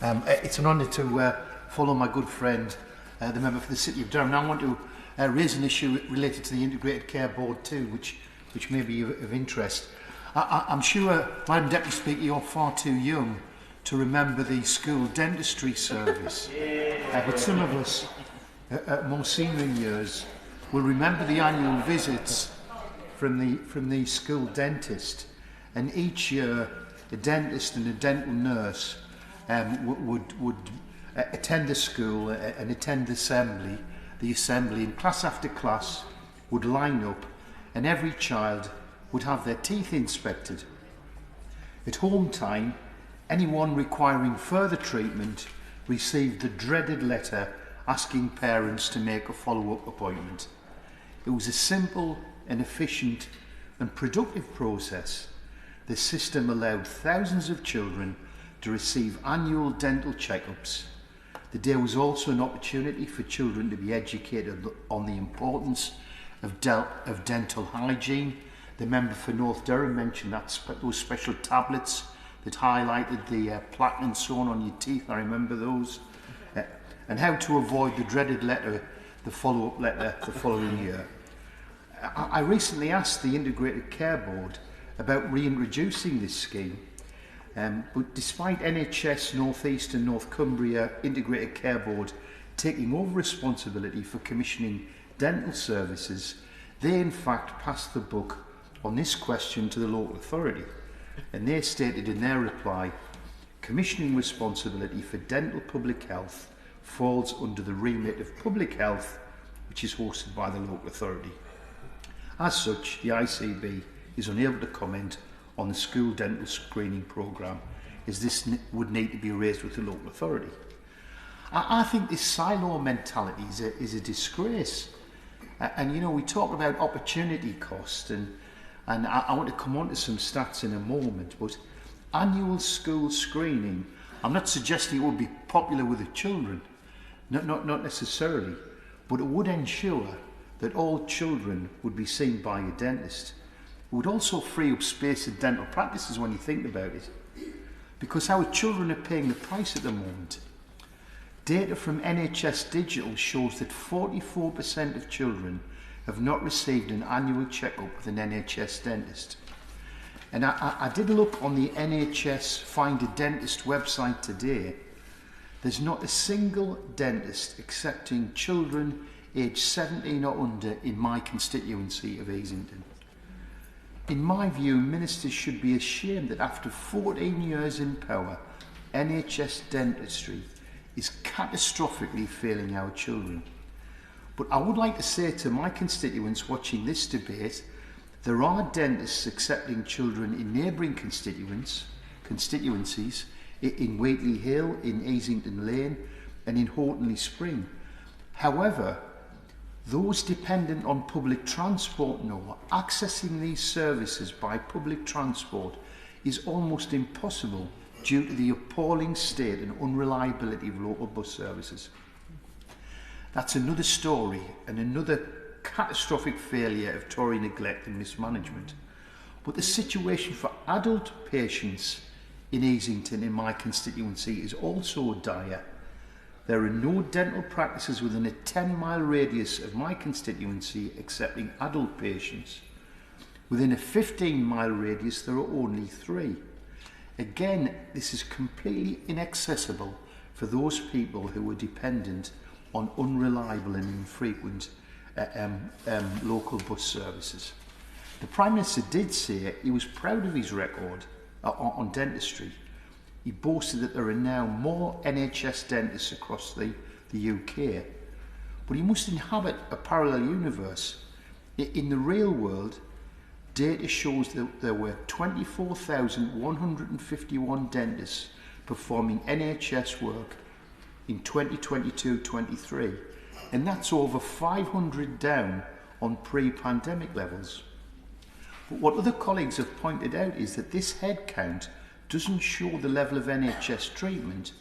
It's an honour to follow my good friend, the member for the City of Durham. Now I want to raise an issue related to the Integrated Care Board too, which may be of interest. I'm sure, Madam Deputy Speaker, you're far too young to remember the school dentistry service. But some of us at more senior years will remember the annual visits from the school dentist, and each year a dentist and a dental nurse would attend the school and attend the assembly, and class after class would line up and every child would have their teeth inspected. At home time, anyone requiring further treatment received the dreaded letter asking parents to make a follow-up appointment. It was a simple and efficient and productive process. The system allowed thousands of children to receive annual dental checkups. The day was also an opportunity for children to be educated on the importance of dental hygiene. The member for North Durham mentioned those special tablets that highlighted the plaque and so on your teeth. I remember those. And how to avoid the dreaded letter, the follow-up letter the following year. I recently asked the Integrated Care Board about reintroducing this scheme. But despite NHS North East and North Cumbria Integrated Care Board taking over responsibility for commissioning dental services, they in fact passed the buck on this question to the local authority. And they stated in their reply, commissioning responsibility for dental public health falls under the remit of public health, which is hosted by the local authority. As such, the ICB is unable to comment on the school dental screening programme, as this would need to be raised with the local authority. I think this silo mentality is a disgrace. And you know, we talk about opportunity cost, and I want to come on to some stats in a moment, but annual school screening, I'm not suggesting it would be popular with the children, not necessarily, but it would ensure that all children would be seen by a dentist. It would also free up space at dental practices when you think about it, because our children are paying the price at the moment. Data from NHS Digital shows that 44% of children have not received an annual checkup with an NHS dentist. And I did look on the NHS Find a Dentist website today. There's not a single dentist accepting children aged 17 or under in my constituency of Easington. In my view, ministers should be ashamed that after 14 years in power, NHS Dentistry is catastrophically failing our children. But I would like to say to my constituents watching this debate, there are dentists accepting children in neighbouring constituencies, in Whately Hill, in Easington Lane and in Hortonley Spring. However, those dependent on public transport know accessing these services by public transport is almost impossible due to the appalling state and unreliability of local bus services. That's another story and another catastrophic failure of Tory neglect and mismanagement. But the situation for adult patients in Easington, in my constituency, is also dire. There are no dental practices within a 10-mile radius of my constituency accepting adult patients. Within a 15-mile radius, there are only 3. Again, this is completely inaccessible for those people who are dependent on unreliable and infrequent local bus services. The Prime Minister did say he was proud of his record on dentistry. He boasted that there are now more NHS dentists across the UK. But he must inhabit a parallel universe. In the real world, data shows that there were 24,151 dentists performing NHS work in 2022-23, and that's over 500 down on pre-pandemic levels. But what other colleagues have pointed out is that this headcount doesn't show the level of NHS treatment,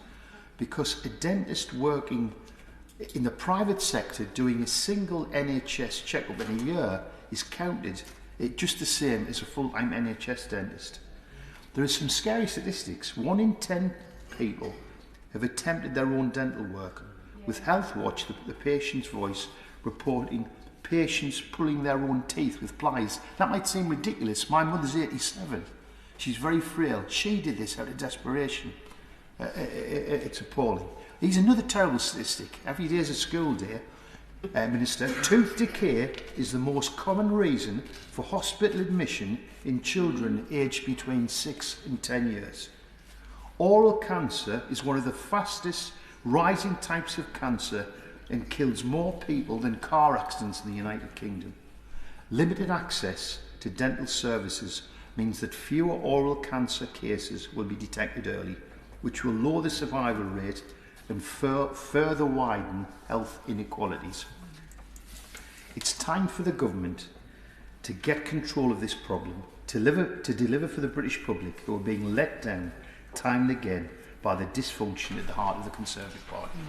because a dentist working in the private sector doing a single NHS checkup in a year is counted just the same as a full-time NHS dentist. There are some scary statistics. 1 in 10 people have attempted their own dental work, with Health Watch, the patient's voice, reporting patients pulling their own teeth with pliers. That might seem ridiculous. My mother's 87. She's very frail. She did this out of desperation. It's appalling. Here's another terrible statistic. Every day is a school day. Minister, tooth decay is the most common reason for hospital admission in children aged between 6 and 10 years. Oral cancer is one of the fastest rising types of cancer and kills more people than car accidents in the United Kingdom. Limited access to dental services means that fewer oral cancer cases will be detected early, which will lower the survival rate and further widen health inequalities. It's time for the government to get control of this problem, to deliver for the British public who are being let down time and again by the dysfunction at the heart of the Conservative Party.